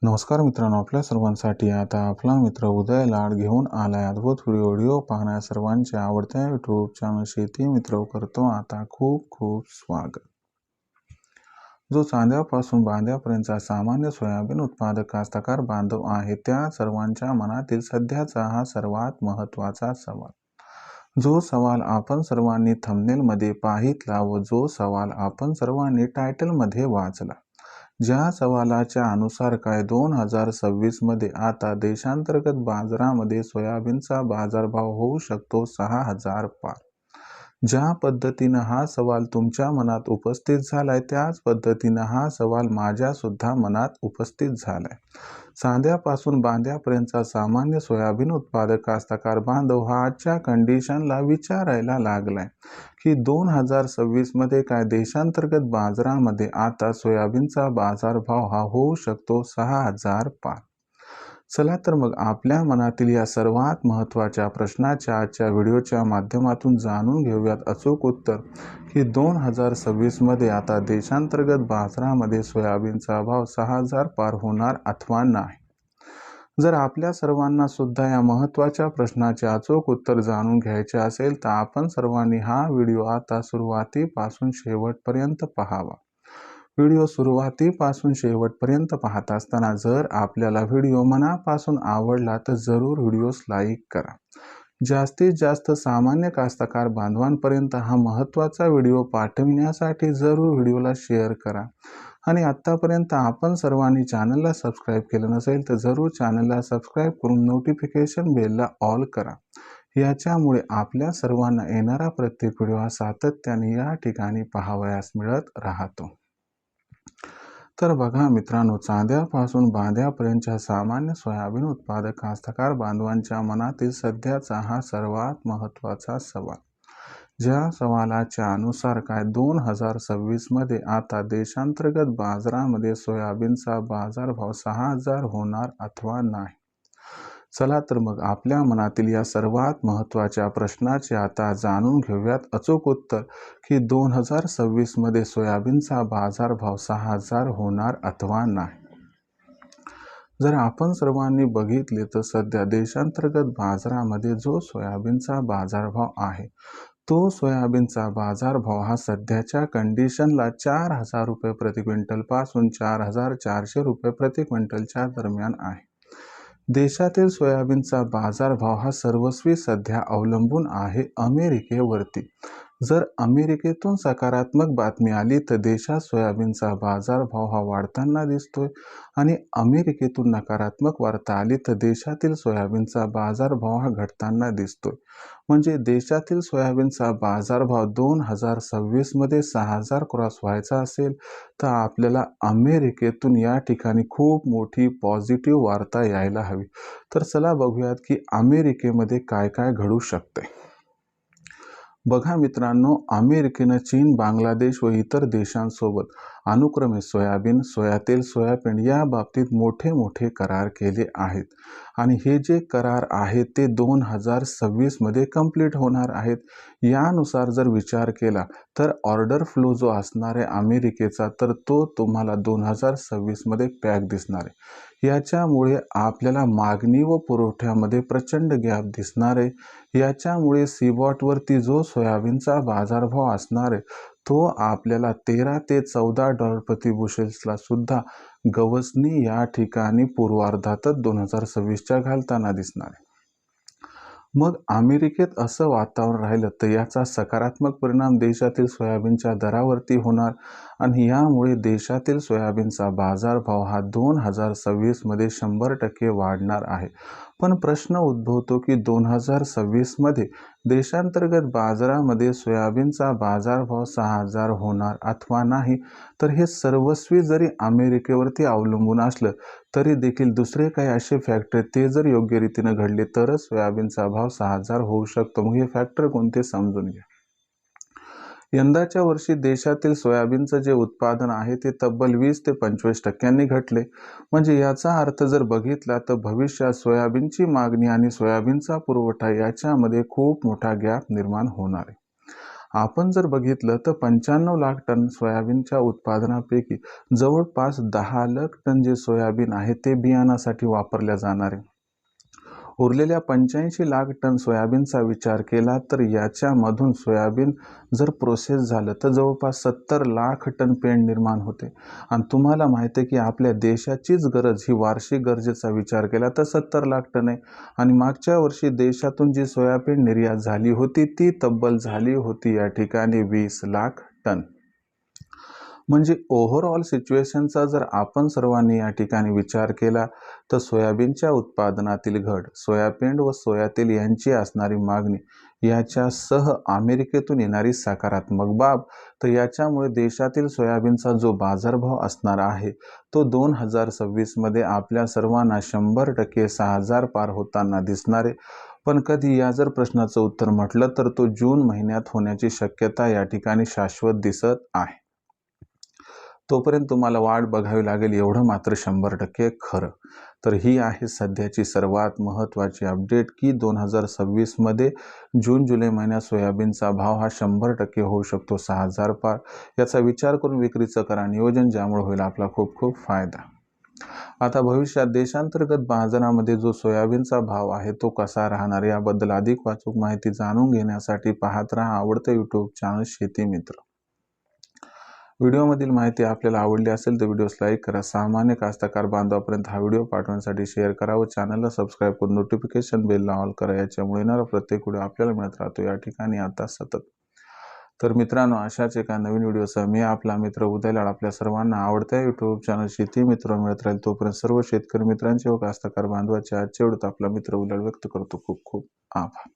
नमस्कार मित्रांनो, आपल्या सर्वांसाठी आता आपला मित्र उदय लाड घेऊन आलाय अद्भुत व्हिडिओ पाहण्या सर्वांच्या आवडत्या यूट्यूब चॅनल शेती मित्र करतो आता खूप खूप स्वागत। जो चांद्यापासून बांध्यापर्यंतचा सामान्य सोयाबीन उत्पादक कास्तकार बांधव आहे त्या सर्वांच्या मनातील सध्याचा हा सर्वात महत्त्वाचा सवाल। जो सवाल आपण सर्वांनी थंबनेल मध्ये पाहितला व जो सवाल आपण सर्वांनी टायटल मध्ये वाचला, ज्या सवालाच्या अनुसार काय 2026 मध्ये आता देशांतर्गत बाजारामध्ये सोयाबीनचा बाजारभाव होऊ शकतो 6,000 पार। ज्या पद्धतीनं हा सवाल तुमच्या मनात उपस्थित झालाय त्याच पद्धतीनं हा सवाल माझ्या सुद्धा मनात उपस्थित झालाय। चांद्यापासून बांध्यापर्यंतचा सामान्य सोयाबीन उत्पादक कास्तकार बांधव हा आजच्या कंडिशनला विचारायला लागलाय की 2026 मध्ये काय देशांतर्गत बाजारामध्ये आता सोयाबीनचा बाजारभाव हा होऊ शकतो 6,000 पार। चला तर मग आपल्या मनातील या सर्वात महत्त्वाच्या प्रश्नाच्या आजच्या व्हिडिओच्या माध्यमातून जाणून घेऊयात अचूक उत्तर की 2026 मध्ये आता देशांतर्गत बाजारामध्ये सोयाबीनचा भाव 6,000 पार होणार अथवा नाही। जर आपल्या सर्वांना सुद्धा या महत्त्वाच्या प्रश्नाचे अचूक उत्तर जाणून घ्यायचे असेल तर आपण सर्वांनी हा व्हिडिओ आता सुरुवातीपासून शेवटपर्यंत पाहावा। व्हिडिओ सुरुवातीपासून शेवटपर्यंत पाहत असताना जर आपल्याला व्हिडिओ मनापासून आवडला तर जरूर व्हिडिओस लाईक करा। जास्तीत जास्त सामान्य कास्तकार बांधवांपर्यंत हा महत्त्वाचा व्हिडिओ पाठविण्यासाठी जरूर व्हिडिओला शेअर करा आणि आत्तापर्यंत आपण सर्वांनी चॅनलला सबस्क्राईब केलं नसेल तर जरूर चॅनलला सबस्क्राईब करून नोटिफिकेशन बेलला ऑल करा। याच्यामुळे आपल्या सर्वांना येणारा प्रत्येक व्हिडिओ हा सातत्याने या ठिकाणी पाहावयास मिळत राहतो। तर बघा मित्रांनो, चांद्यापासून बांध्यापर्यंतच्या सामान्य सोयाबीन उत्पादक कास्तकार बांधवांच्या मनातील सध्याचा हा सर्वात महत्त्वाचा सवाल। ज्या सवालाच्या अनुसार काय 2026 मध्ये आता देशांतर्गत बाजारामध्ये सोयाबीनचा बाजारभाव 6,000 होणार अथवा नाही। चला तर मग आपल्या मनातील या सर्वात महत्त्वाच्या प्रश्नाचे आता जाणून घेऊयात अचूक उत्तर की 2026 मध्ये सोयाबीनचा बाजारभाव 6,000 होणार अथवा नाही। जर आपण सर्वांनी बघितले तर सध्या देशांतर्गत बाजारामध्ये जो सोयाबीनचा बाजारभाव आहे तो सोयाबीनचा बाजारभाव हा सध्याच्या कंडिशनला 4,000 रुपये प्रति क्विंटल पासून 4,400 रुपये प्रति क्विंटलच्या दरम्यान आहे। देशातील सोयाबीनचा बाजारभाव हा सर्वस्वी सध्या अवलंबून आहे अमेरिकेवरती। जर अमेरिकेतून सकारात्मक बातमी आली तर देशात सोयाबीनचा बाजारभाव हा वाढताना दिसतोय आणि अमेरिकेतून नकारात्मक वार्ता आली तर देशातील सोयाबीनचा बाजारभाव हा घटताना दिसतोय। म्हणजे देशातील सोयाबीनचा बाजारभाव 2026 मध्ये 6,000 क्रॉस व्हायचा असेल तर आपल्याला अमेरिकेतून या ठिकाणी खूप मोठी पॉझिटिव्ह वार्ता यायला हवी। तर चला बघूयात की अमेरिकेमध्ये काय काय घडू शकते। बघा मित्रांनो, अमेरिकेनं चीन, बांगलादेश व इतर देशांसोबत अनुक्रमे सोयाबीन, सोयातेल, सोयाबीन या बाबतीत मोठे करार केले आहेत आणि हे जे करार आहेत ते 2026 मध्ये कंप्लीट होणार आहेत। यानुसार जर विचार केला तर ऑर्डर फ्लो जो असणार आहे अमेरिकेचा तर तो तुम्हाला 2026 मध्ये पॅक दिसणार आहे। याच्यामुळे आपल्याला मागणी व पुरवठ्यामध्ये प्रचंड गॅप दिसणार आहे। याच्यामुळे सीबॉटवरती जो सोयाबीनचा बाजारभाव असणार आहे तो आपल्याला 13 ते 14 डॉलर प्रति बुशेल्सला सुद्धा गवसनी या ठिकाणी पूर्वार्धातच 2026च्या घालताना दिसणार आहे। मग अमेरिकेत असं वातावरण राहिलं तर याचा सकारात्मक परिणाम देशातील सोयाबीनच्या दरावरती होणार आणि यामुळे देशातील सोयाबीनचा बाजारभाव हा 2026 मध्ये 100% वाढणार आहे। पण प्रश्न उद्भवतो की 2026 मध्ये देशांतर्गत बाजारामध्ये सोयाबीनचा बाजारभाव 6,000 होणार अथवा नाही। तर हे सर्वस्वी जरी अमेरिकेवरती अवलंबून असलं तरी देखील दुसरे काही असे फॅक्टर ते जर योग्य रीतीने घडले तरच सोयाबीनचा भाव 6,000 होऊ शकतो। मग हे फॅक्टर कोणते समजून घ्या। यंदाच्या वर्षी देशातील सोयाबीनचं जे उत्पादन आहे ते तब्बल 20 ते 25% घटले। म्हणजे याचा अर्थ जर बघितला तर भविष्यात सोयाबीनची मागणी आणि सोयाबीनचा पुरवठा याच्यामध्ये खूप मोठा गॅप निर्माण होणार आहे। आपण जर बघितलं तर 95 लाख टन सोयाबीनच्या उत्पादनापैकी जवळपास 10 लाख टन जे सोयाबीन आहे ते बियाणासाठी वापरल्या जाणार आहे. उरलेल्या 85 लाख टन सोयाबीनचा विचार केला तर याच्यामधून सोयाबीन जर प्रोसेस झालं तर जवळपास 70 लाख टन पेंड निर्माण होते. आणि तुम्हाला माहिती आहे की आपल्या देशाचीच गरज ही वार्षिक गरजेचा विचार केला तर 70 लाख टन आहे. आणि मागच्या वर्षी देशातून जी सोयाबीन निर्यात झाली होती ती तब्बल झाली होती या ठिकाणी 20 लाख टन. म्हणजे ओव्हरऑल सिच्युएशनचा जर आपण सर्वांनी या ठिकाणी विचार केला तर सोयाबीनच्या उत्पादनातील घट, सोयाबीन व सोयातेल यांची असणारी मागणी याच्यासह अमेरिकेतून येणारी सकारात्मक बाब, तर याच्यामुळे देशातील सोयाबीनचा जो बाजारभाव असणार आहे तो 2026 मध्ये आपल्या सर्वांना 100% 6,000 पार होताना दिसणार आहे. पण कधी या जर प्रश्नाचं उत्तर म्हटलं तर तो जून महिन्यात होण्याची शक्यता या ठिकाणी शाश्वत दिसत आहे. तोपर्यंत तुम्हाला वाट बघावी लागेल एवढं मात्र 100% खरं. तर ही आहे सध्याची सर्वात महत्त्वाची अपडेट की 2026 मध्ये जून-जुलै महिन्यात सोयाबीनचा भाव हा 100% होऊ शकतो 6,000 पार. याचा विचार करून विक्रीचं करा नियोजन, ज्यामुळे होईल आपला खूप खूप फायदा. आता भविष्यात देशांतर्गत बाजारामध्ये जो सोयाबीनचा भाव आहे तो कसा राहणार याबद्दल अधिक वाचूक माहिती जाणून घेण्यासाठी पाहत राहा आवडतं यूट्यूब चॅनल शेती मित्र. व्हिडिओमधील माहिती आपल्याला आवडली असेल तर व्हिडिओस लाईक करा. सामान्य कास्तकार बांधवापर्यंत हा व्हिडिओ पाठवण्यासाठी शेअर करा व चॅनलला सबस्क्राईब करून नोटिफिकेशन बेलला ऑल करा. याच्यामुळे येणारा प्रत्येक व्हिडिओ आपल्याला मिळत राहतो या ठिकाणी आता सतत. तर मित्रांनो, अशाच एका नवीन व्हिडिओसह मी आपला मित्र उदय लाड आपल्या सर्वांना आवडत्या यूट्यूब चॅनल शेती मित्र मिळत राहील. तोपर्यंत सर्व शेतकरी मित्रांचे व कास्तकार बांधवाचे आजचे व्हिडिओत आपला मित्र उदय व्यक्त करतो. खूप खूप आभार.